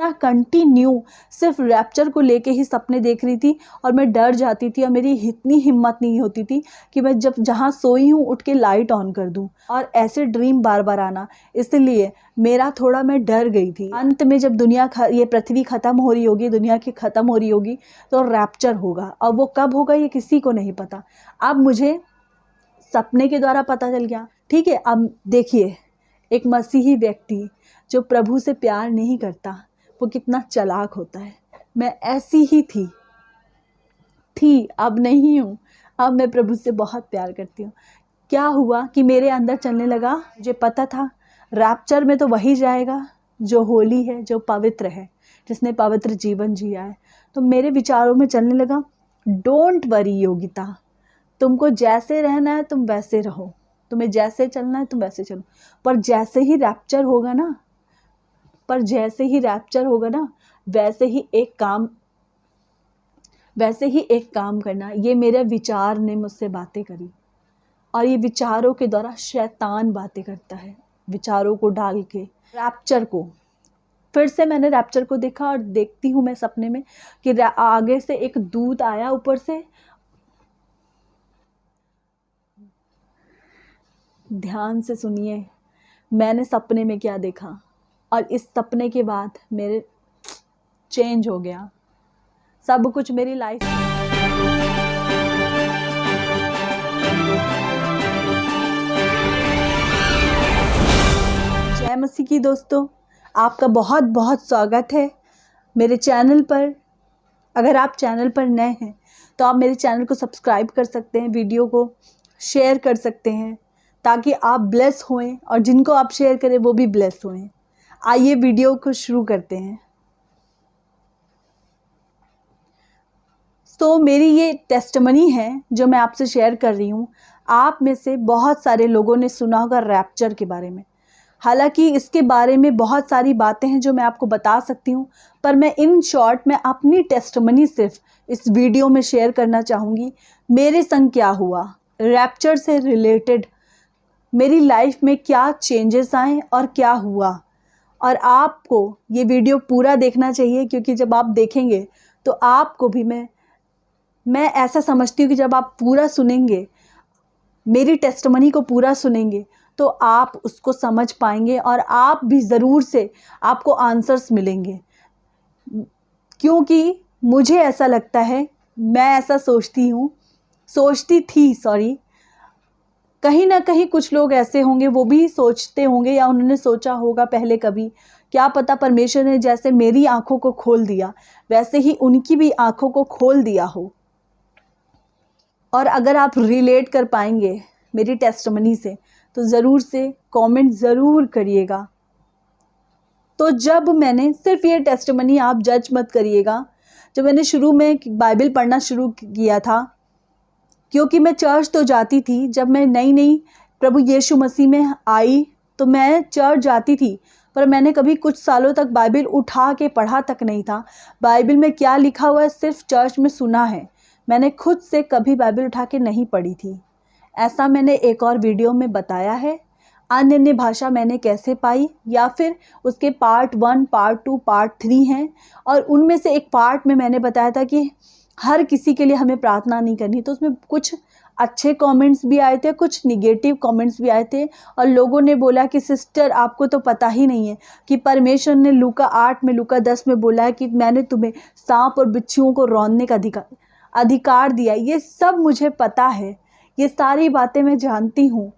मैं कंटिन्यू सिर्फ रैप्चर को लेके ही सपने देख रही थी और मैं डर जाती थी और मेरी इतनी हिम्मत नहीं होती थी कि मैं जब जहाँ सोई हूँ उठ के लाइट ऑन कर दूँ और ऐसे ड्रीम बार बार आना, इसलिए मेरा थोड़ा मैं डर गई थी। अंत में जब ये पृथ्वी ख़त्म हो रही होगी, दुनिया की ख़त्म हो रही होगी, तो रैप्चर होगा और वो कब होगा ये किसी को नहीं पता। अब मुझे सपने के द्वारा पता चल गया। ठीक है, अब देखिए एक मसीही व्यक्ति जो प्रभु से प्यार नहीं करता वो कितना चालाक होता है। मैं ऐसी ही थी, अब नहीं हूँ। अब मैं प्रभु से बहुत प्यार करती हूँ। क्या हुआ कि मेरे अंदर चलने लगा, मुझे पता था रैप्चर में तो वही जाएगा जो होली है, जो पवित्र है, जिसने पवित्र जीवन जिया है। तो मेरे विचारों में चलने लगा, डोंट वरी योगिता, तुमको जैसे रहना है तुम वैसे रहो, तुम्हें जैसे चलना है तुम वैसे चलो। पर जैसे ही रैप्चर होगा ना, वैसे ही एक काम करना। ये मेरे विचार ने मुझसे बातें करी और ये विचारों के द्वारा शैतान बातें करता है, विचारों को डाल के रैप्चर को। फिर से मैंने रैप्चर को देखा और देखती हूँ मैं सपने में कि आगे से एक दूत आया ऊपर से। ध्यान से सुनिए मैंने सपने में क्या देखा, और इस सपने के बाद मेरे चेंज हो गया सब कुछ मेरी लाइफ। जय मसीह की दोस्तों, आपका बहुत बहुत स्वागत है मेरे चैनल पर। अगर आप चैनल पर नए हैं तो आप मेरे चैनल को सब्सक्राइब कर सकते हैं, वीडियो को शेयर कर सकते हैं ताकि आप ब्लेस होएं और जिनको आप शेयर करें वो भी ब्लेस होएं। आइए वीडियो को शुरू करते हैं। तो मेरी ये टेस्टमनी है जो मैं आपसे शेयर कर रही हूँ। आप में से बहुत सारे लोगों ने सुना होगा रैप्चर के बारे में। हालांकि इसके बारे में बहुत सारी बातें हैं जो मैं आपको बता सकती हूँ, पर मैं इन शॉर्ट में अपनी टेस्टमनी सिर्फ इस वीडियो में शेयर करना चाहूँगी। मेरे संग क्या हुआ, रैप्चर से रिलेटेड मेरी लाइफ में क्या चेंजेस आए और क्या हुआ। और आपको ये वीडियो पूरा देखना चाहिए, क्योंकि जब आप देखेंगे तो आपको भी मैं ऐसा समझती हूँ कि जब आप पूरा सुनेंगे, मेरी टेस्टमनी को पूरा सुनेंगे, तो आप उसको समझ पाएंगे और आप भी ज़रूर से आपको आंसर्स मिलेंगे। क्योंकि मुझे ऐसा लगता है, मैं ऐसा सोचती थी कहीं ना कहीं कुछ लोग ऐसे होंगे वो भी सोचते होंगे या उन्होंने सोचा होगा पहले कभी, क्या पता परमेश्वर ने जैसे मेरी आंखों को खोल दिया वैसे ही उनकी भी आंखों को खोल दिया हो। और अगर आप रिलेट कर पाएंगे मेरी टेस्टमनी से तो ज़रूर से कमेंट ज़रूर करिएगा। तो जब मैंने सिर्फ ये टेस्टमनी, आप जज मत करिएगा, जब मैंने शुरू में बाइबल पढ़ना शुरू किया था, क्योंकि मैं चर्च तो जाती थी, जब मैं नई प्रभु यीशु मसीह में आई तो मैं चर्च जाती थी, पर मैंने कभी कुछ सालों तक बाइबल उठा के पढ़ा तक नहीं था। बाइबल में क्या लिखा हुआ है सिर्फ चर्च में सुना है, मैंने खुद से कभी बाइबल उठा के नहीं पढ़ी थी। ऐसा मैंने एक और वीडियो में बताया है, अन्य भाषा मैंने कैसे पाई, या फिर उसके पार्ट 1, पार्ट 2, पार्ट 3 हैं। और उनमें से एक पार्ट में मैंने बताया था कि हर किसी के लिए हमें प्रार्थना नहीं करनी। तो उसमें कुछ अच्छे कमेंट्स भी आए थे, कुछ निगेटिव कमेंट्स भी आए थे, और लोगों ने बोला कि सिस्टर आपको तो पता ही नहीं है कि परमेश्वर ने लूका 8 में, लूका 10 में बोला है कि मैंने तुम्हें सांप और बिच्छुओं को रौंदने का अधिकार दिया। ये सब मुझे पता है, ये सारी बातें मैं जानती हूँ,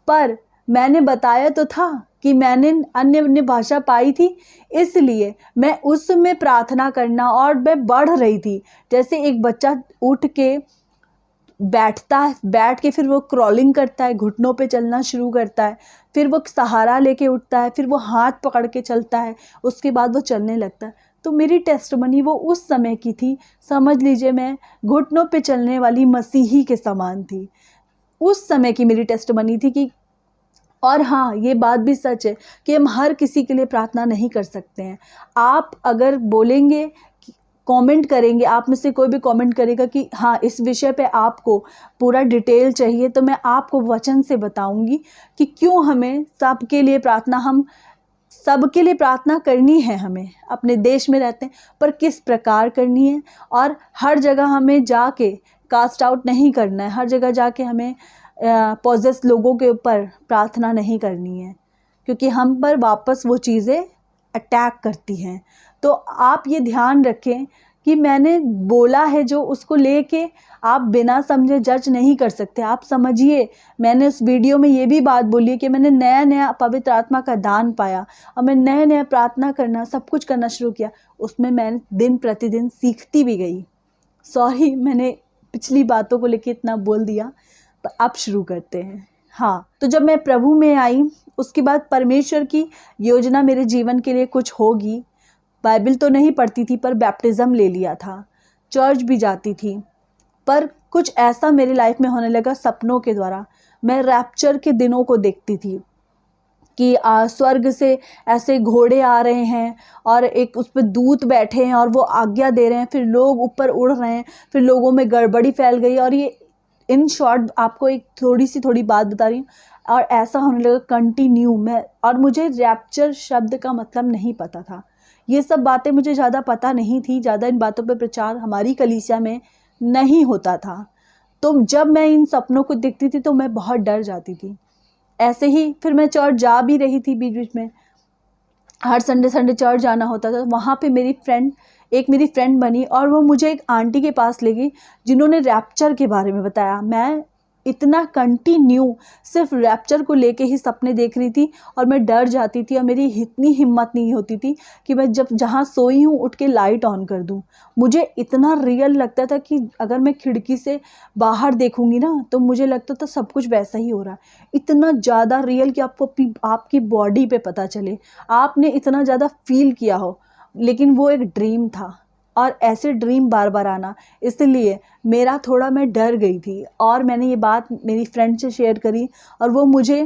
पर मैंने बताया तो था कि मैंने अन्य भाषा पाई थी, इसलिए मैं उसमें प्रार्थना करना और मैं बढ़ रही थी। जैसे एक बच्चा उठ के बैठ के फिर वो क्रॉलिंग करता है, घुटनों पे चलना शुरू करता है, फिर वो सहारा लेके उठता है, फिर वो हाथ पकड़ के चलता है, उसके बाद वो चलने लगता है। तो मेरी टेस्टमनी वो उस समय की थी, समझ लीजिए मैं घुटनों पे चलने वाली मसीही के समान थी। उस समय की मेरी टेस्टमनी थी कि, और हाँ ये बात भी सच है कि हम हर किसी के लिए प्रार्थना नहीं कर सकते हैं। आप अगर बोलेंगे, कमेंट करेंगे, आप में से कोई भी कमेंट करेगा कि हाँ इस विषय पे आपको पूरा डिटेल चाहिए, तो मैं आपको वचन से बताऊंगी कि क्यों हमें सबके लिए प्रार्थना हम सबके लिए प्रार्थना करनी है हमें, अपने देश में रहते हैं, पर किस प्रकार करनी है। और हर जगह हमें जाके कास्ट आउट नहीं करना है, हर जगह जाके हमें पॉजेस लोगों के ऊपर प्रार्थना नहीं करनी है, क्योंकि हम पर वापस वो चीज़ें अटैक करती हैं। तो आप ये ध्यान रखें कि मैंने बोला है जो, उसको लेके आप बिना समझे जज नहीं कर सकते। आप समझिए, मैंने उस वीडियो में ये भी बात बोली है कि मैंने नया नया पवित्र आत्मा का दान पाया और मैं नया नया प्रार्थना करना, सब कुछ करना शुरू किया। उसमें मैं दिन प्रतिदिन सीखती भी गई। सॉरी, मैंने पिछली बातों को लेके इतना बोल दिया, पर अब शुरू करते हैं। हाँ, तो जब मैं प्रभु में आई, उसके बाद परमेश्वर की योजना मेरे जीवन के लिए कुछ होगी। बाइबल तो नहीं पढ़ती थी, पर बैप्टिज़्म ले लिया था, चर्च भी जाती थी, पर कुछ ऐसा मेरी लाइफ में होने लगा सपनों के द्वारा। मैं रैप्चर के दिनों को देखती थी कि स्वर्ग से ऐसे घोड़े आ रहे हैं और एक उस पर दूत बैठे हैं और वो आज्ञा दे रहे हैं, फिर लोग ऊपर उड़ रहे हैं, फिर लोगों में गड़बड़ी फैल गई। और ये इन शॉर्ट आपको एक थोड़ी बात बता रही हूँ, और ऐसा होने लगा कंटिन्यू। और मुझे रैप्चर शब्द का मतलब नहीं पता था, ये सब बातें मुझे ज़्यादा पता नहीं थी, ज़्यादा इन बातों पे प्रचार हमारी कलीसिया में नहीं होता था। तो जब मैं इन सपनों को देखती थी तो मैं बहुत डर जाती थी। ऐसे ही फिर मैं चर्च जा भी रही थी, बीच बीच में हर संडे चर्च जाना होता था। वहाँ पे मेरी फ्रेंड बनी और वो मुझे एक आंटी के पास ले गई जिन्होंने रैप्चर के बारे में बताया। मैं इतना कंटिन्यू सिर्फ रैप्चर को लेके ही सपने देख रही थी और मैं डर जाती थी और मेरी इतनी हिम्मत नहीं होती थी कि मैं जब जहाँ सोई हूँ उठ के लाइट ऑन कर दूँ। मुझे इतना रियल लगता था कि अगर मैं खिड़की से बाहर देखूँगी ना तो मुझे लगता था सब कुछ वैसा ही हो रहा है। इतना ज़्यादा रियल कि आपको आपकी बॉडी पे पता चले, आपने इतना ज़्यादा फील किया हो। लेकिन वो एक ड्रीम था और ऐसे ड्रीम बार बार आना, इसलिए मैं डर गई थी। और मैंने ये बात मेरी फ्रेंड से शेयर करी और वो मुझे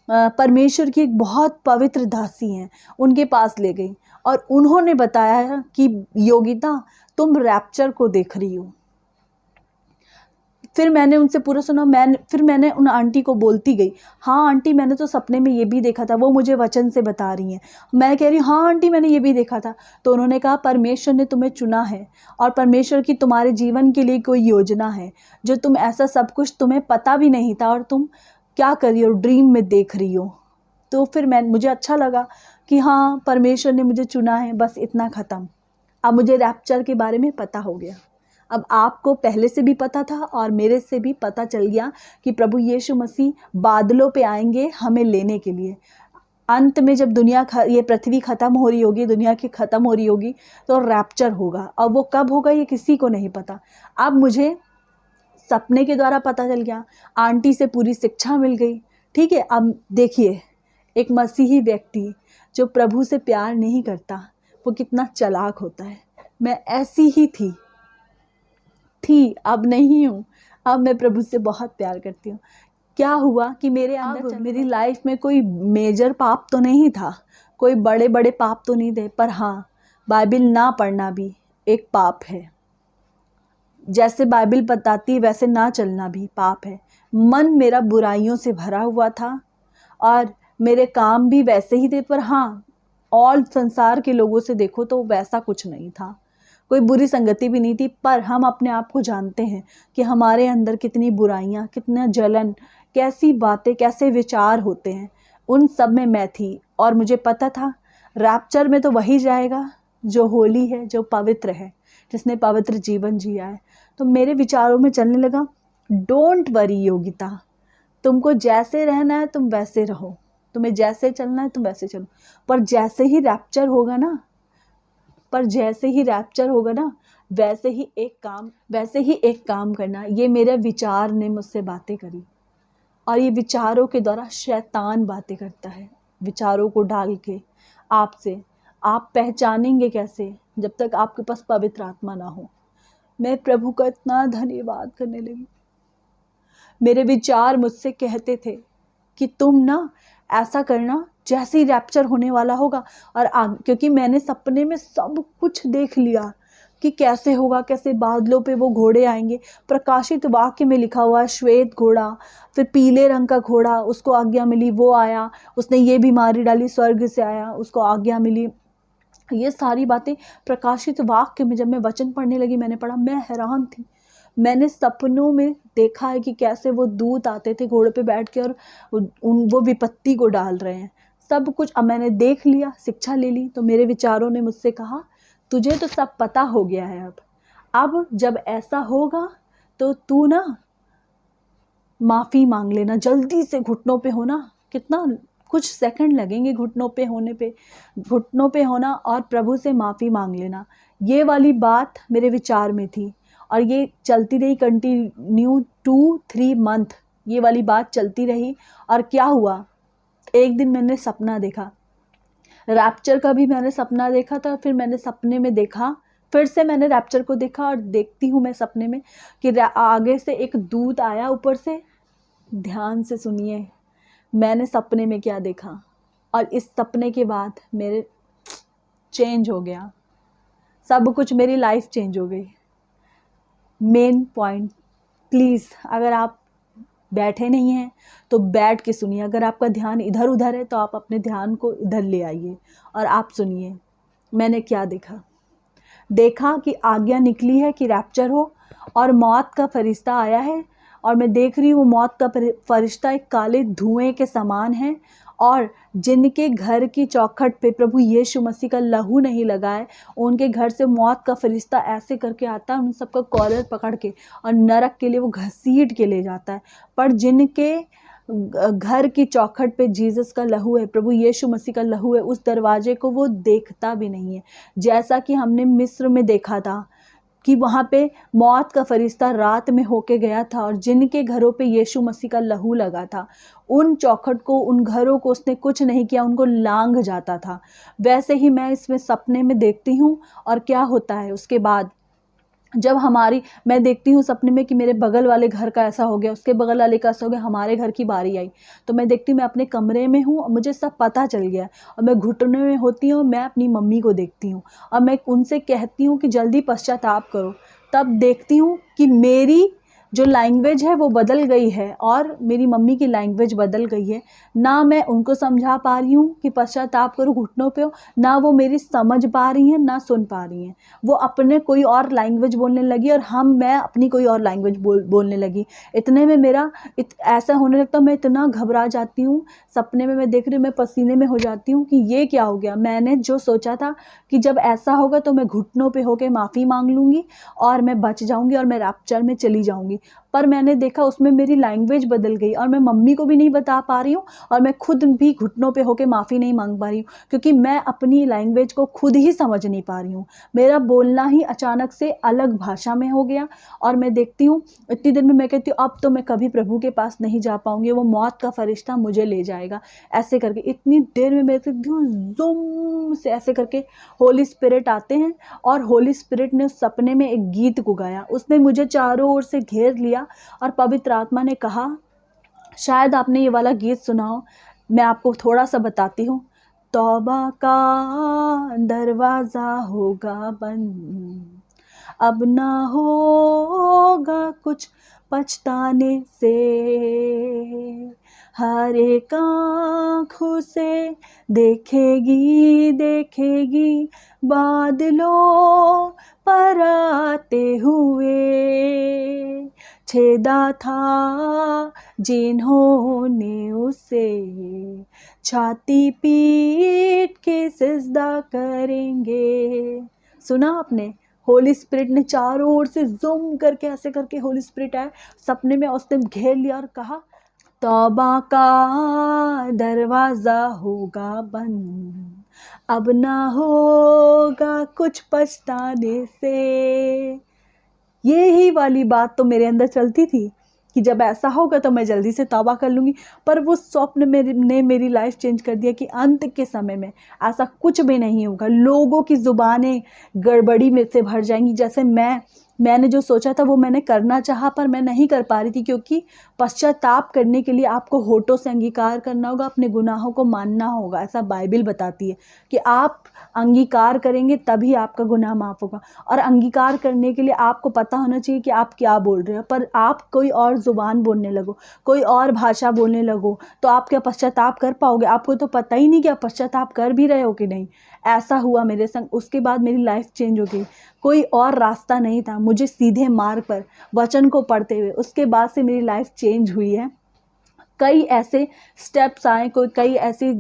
परमेश्वर की एक बहुत पवित्र दासी हैं उनके पास ले गई और उन्होंने बताया कि योगिता, तुम रैप्चर को देख रही हो। फिर मैंने उनसे पूरा सुना। फिर मैंने उन आंटी को बोलती गई, हाँ आंटी, मैंने तो सपने में ये भी देखा था। वो मुझे वचन से बता रही हैं, मैं कह रही हूँ हाँ आंटी, मैंने ये भी देखा था। तो उन्होंने कहा, परमेश्वर ने तुम्हें चुना है और परमेश्वर की तुम्हारे जीवन के लिए कोई योजना है, जो तुम ऐसा सब कुछ तुम्हें पता भी नहीं था और तुम क्या कर रही हो, ड्रीम में देख रही हो। तो फिर मुझे अच्छा लगा कि हाँ, परमेश्वर ने मुझे चुना है, बस इतना ख़त्म। अब मुझे रैप्चर के बारे में पता हो गया। अब आपको पहले से भी पता था और मेरे से भी पता चल गया कि प्रभु यीशु मसीह बादलों पे आएंगे हमें लेने के लिए। अंत में जब ये पृथ्वी ख़त्म हो रही होगी, दुनिया की ख़त्म हो रही होगी, तो रैप्चर होगा। और वो कब होगा ये किसी को नहीं पता। अब मुझे सपने के द्वारा पता चल गया, आंटी से पूरी शिक्षा मिल गई। ठीक है, अब देखिए, एक मसीही व्यक्ति जो प्रभु से प्यार नहीं करता वो कितना चालाक होता है। मैं ऐसी ही थी, अब नहीं हूँ। अब मैं प्रभु से बहुत प्यार करती हूँ। क्या हुआ कि मेरे अंदर मेरी लाइफ में कोई मेजर पाप तो नहीं था, कोई बड़े बड़े पाप तो नहीं थे, पर हाँ, बाइबल ना पढ़ना भी एक पाप है। जैसे बाइबल बताती वैसे ना चलना भी पाप है। मन मेरा बुराइयों से भरा हुआ था और मेरे काम भी वैसे ही थे, पर हाँ, और संसार के लोगों से देखो तो वैसा कुछ नहीं था, कोई बुरी संगति भी नहीं थी। पर हम अपने आप को जानते हैं कि हमारे अंदर कितनी बुराइयां, कितना जलन, कैसी बातें, कैसे विचार होते हैं। उन सब में मैं थी और मुझे पता था रैप्चर में तो वही जाएगा जो होली है, जो पवित्र है, जिसने पवित्र जीवन जिया है। तो मेरे विचारों में चलने लगा, डोंट वरी योगिता, तुमको जैसे रहना है तुम वैसे रहो, तुम्हें जैसे चलना है तुम वैसे चलो। पर जैसे ही रैप्चर होगा ना, वैसे ही एक काम करना। ये मेरे विचार ने मुझसे बातें करी और ये विचारों के द्वारा शैतान बातें करता है। विचारों को डाल के आपसे आप पहचानेंगे कैसे, जब तक आपके पास पवित्र आत्मा ना हो। मैं प्रभु का इतना धन्यवाद करने लगी। मेरे विचार मुझसे कहते थे कि तुम ना ऐसा करना जैसे ही रैप्चर होने वाला होगा। और क्योंकि मैंने सपने में सब कुछ देख लिया, कि कैसे होगा, कैसे बादलों पे वो घोड़े आएंगे। प्रकाशित वाक्य में लिखा हुआ है श्वेत घोड़ा, फिर पीले रंग का घोड़ा, उसको आज्ञा मिली, वो आया, उसने ये बीमारी डाली, स्वर्ग से आया, उसको आज्ञा मिली। ये सारी बातें प्रकाशित वाक्य में जब मैं वचन पढ़ने लगी, मैंने पढ़ा, मैं हैरान थी। मैंने सपनों में देखा है कि कैसे वो दूत आते थे घोड़े पे बैठ के और वो विपत्ति को डाल रहे हैं, सब कुछ। अब मैंने देख लिया, शिक्षा ले ली, तो मेरे विचारों ने मुझसे कहा तुझे तो सब पता हो गया है। अब जब ऐसा होगा तो तू ना माफ़ी मांग लेना, जल्दी से घुटनों पे होना, कितना कुछ सेकंड लगेंगे घुटनों पे होना और प्रभु से माफ़ी मांग लेना। ये वाली बात मेरे विचार में थी और ये चलती रही कंटिन्यू 2-3 मंथ, ये वाली बात चलती रही। और क्या हुआ, एक दिन मैंने सपना देखा, रैप्चर का भी मैंने सपना देखा था। फिर मैंने सपने में देखा, फिर से मैंने रैप्चर को देखा और देखती हूँ मैं सपने में कि आगे से एक दूत आया ऊपर से। ध्यान से सुनिए मैंने सपने में क्या देखा, और इस सपने के बाद मेरे चेंज हो गया सब कुछ, मेरी लाइफ चेंज हो गई। मेन पॉइंट, प्लीज़ अगर आप बैठे नहीं हैं तो बैठ के सुनिए, अगर आपका ध्यान इधर उधर है तो आप अपने ध्यान को इधर ले आइए और आप सुनिए मैंने क्या देखा कि आज्ञा निकली है कि रैप्चर हो और मौत का फरिश्ता आया है। और मैं देख रही हूँ मौत का फरिश्ता एक काले धुएं के समान है, और जिनके घर की चौखट पे प्रभु यीशु मसीह का लहू नहीं लगा है, उनके घर से मौत का फरिश्ता ऐसे करके आता है, उन सबका कॉलर पकड़ के और नरक के लिए वो घसीट के ले जाता है। पर जिनके घर की चौखट पे जीसस का लहू है, प्रभु यीशु मसीह का लहू है, उस दरवाजे को वो देखता भी नहीं है। जैसा कि हमने मिस्र में देखा था कि वहाँ पे मौत का फरिश्ता रात में होके गया था और जिनके घरों पे यीशु मसीह का लहू लगा था, उन चौखट को, उन घरों को उसने कुछ नहीं किया, उनको लांघ जाता था। वैसे ही मैं इसमें सपने में देखती हूँ। और क्या होता है उसके बाद, जब मैं देखती हूँ सपने में कि मेरे बगल वाले घर का ऐसा हो गया, उसके बगल वाले का ऐसा हो गया, हमारे घर की बारी आई, तो मैं देखती हूँ मैं अपने कमरे में हूँ और मुझे सब पता चल गया और मैं घुटने में होती हूँ। मैं अपनी मम्मी को देखती हूँ और मैं उनसे कहती हूँ कि जल्दी पश्चाताप करो। तब देखती हूँ कि मेरी जो लैंग्वेज है वो बदल गई है और मेरी मम्मी की लैंग्वेज बदल गई है। ना मैं उनको समझा पा रही हूँ कि पश्चाताप करो, घुटनों पे हो, ना वो मेरी समझ पा रही हैं, ना सुन पा रही हैं। वो अपने कोई और लैंग्वेज बोलने लगी और मैं अपनी कोई और लैंग्वेज बोलने लगी। इतने में मेरा ऐसा होने लगता, मैं इतना घबरा जाती हूँ। सपने में मैं देख रही हूँ, मैं पसीने में हो जाती हूँ कि ये क्या हो गया। मैंने जो सोचा था कि जब ऐसा होगा तो मैं घुटनों पे होके माफ़ी मांग लूँगी और मैं बच जाऊँगी और मैं रैप्चर में चली जाऊँगी, पर मैंने देखा उसमें मेरी लैंग्वेज बदल गई और मैं मम्मी को भी नहीं बता पा रही हूँ और मैं खुद भी घुटनों पे होके माफ़ी नहीं मांग पा रही हूँ, क्योंकि मैं अपनी लैंग्वेज को खुद ही समझ नहीं पा रही हूँ। मेरा बोलना ही अचानक से अलग भाषा में हो गया और मैं देखती हूँ इतनी देर में मैं कहती हूँ अब तो मैं कभी प्रभु के पास नहीं जा पाऊँगी, वो मौत का फरिश्ता मुझे ले जाएगा। ऐसे करके इतनी देर में मैं देखती हूँ ज़ूम से ऐसे करके होली स्पिरिट आते हैं और होली स्पिरिट ने उस सपने में एक गीत को गाया। उसने मुझे चारों ओर से घेर लिया और पवित्र आत्मा ने कहा, शायद आपने ये वाला गीत सुना हो, मैं आपको थोड़ा सा बताती हूँ। तौबा का दरवाज़ा होगा बंद, अब ना होगा कुछ पछताने से, हर एक आँखों से देखेगी बादलों पर आते हुए, छेदा था जिन्होंने उसे, छाती पीट के सिजदा करेंगे। सुना आपने? होली स्पिरिट ने चारों ओर से ज़ूम करके ऐसे करके होली स्पिरिट आया सपने में, उसने घेर लिया और कहा तौबा का दरवाज़ा होगा बंद, अब ना होगा कुछ पछताने से। ये ही वाली बात तो मेरे अंदर चलती थी कि जब ऐसा होगा तो मैं जल्दी से तौबा कर लूँगी, पर वो स्वप्न ने मेरी लाइफ चेंज कर दिया कि अंत के समय में ऐसा कुछ भी नहीं होगा। लोगों की ज़ुबानें गड़बड़ी में से भर जाएंगी। जैसे मैंने जो सोचा था वो मैंने करना चाहा पर मैं नहीं कर पा रही थी, क्योंकि पश्चाताप करने के लिए आपको होठों से अंगीकार करना होगा, अपने गुनाहों को मानना होगा। ऐसा बाइबल बताती है कि आप अंगीकार करेंगे तभी आपका गुनाह माफ़ होगा। और अंगीकार करने के लिए आपको पता होना चाहिए कि आप क्या बोल रहे हो। पर आप कोई और ज़ुबान बोलने लगो, कोई और भाषा बोलने लगो, तो आप क्या पश्चाताप कर पाओगे? आपको तो पता ही नहीं कि आप पश्चाताप कर भी रहे हो कि नहीं। ऐसा हुआ मेरे संग। उसके बाद मेरी लाइफ चेंज हो गई। कोई और रास्ता नहीं था, मुझे सीधे मार्ग पर वचन को पढ़ते हुए उसके बाद से मेरी लाइफ चेंज हुई है। कई ऐसे स्टेप्स आए, कई ऐसी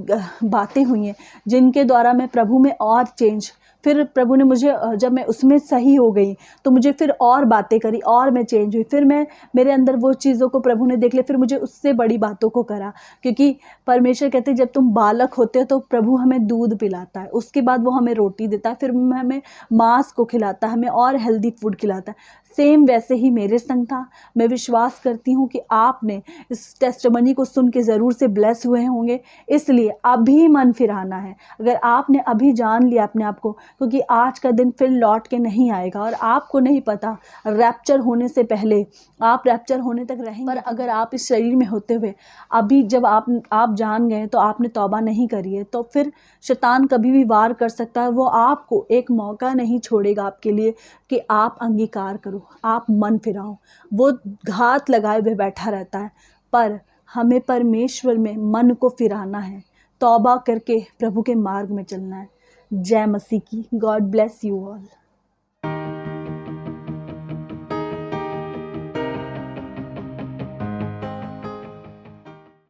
बातें हुई हैं जिनके द्वारा मैं प्रभु में और चेंज, फिर प्रभु ने मुझे जब मैं उसमें सही हो गई तो मुझे फिर और बातें करी और मैं चेंज हुई। फिर मैं मेरे अंदर वो चीज़ों को प्रभु ने देख लिया, फिर मुझे उससे बड़ी बातों को करा। क्योंकि परमेश्वर कहते हैं जब तुम बालक होते हो तो प्रभु हमें दूध पिलाता है, उसके बाद वो हमें रोटी देता है, फिर हमें मांस को खिलाता है, हमें और हेल्दी फूड खिलाता है। सेम वैसे ही मेरे संग था। मैं विश्वास करती हूँ कि आपने इस टेस्टिमनी को सुन के ज़रूर से ब्लेस हुए होंगे। इसलिए अभी मन फिराना है। अगर आपने अभी जान लिया अपने आप को, क्योंकि आज का दिन फिर लौट के नहीं आएगा और आपको नहीं पता रैप्चर होने से पहले आप रैप्चर होने तक रहेंगे। पर अगर आप इस शरीर में होते हुए अभी जब आप जान गए तो आपने तौबा नहीं करी है, तो फिर शैतान कभी भी वार कर सकता है। वो आपको एक मौका नहीं छोड़ेगा आपके लिए कि आप अंगीकार करो, आप मन फिराओ। वो घात लगाए हुए बैठा रहता है, पर हमें परमेश्वर में मन को फिराना है, तौबा करके प्रभु के मार्ग में चलना है। जय मसीह की। God bless you all.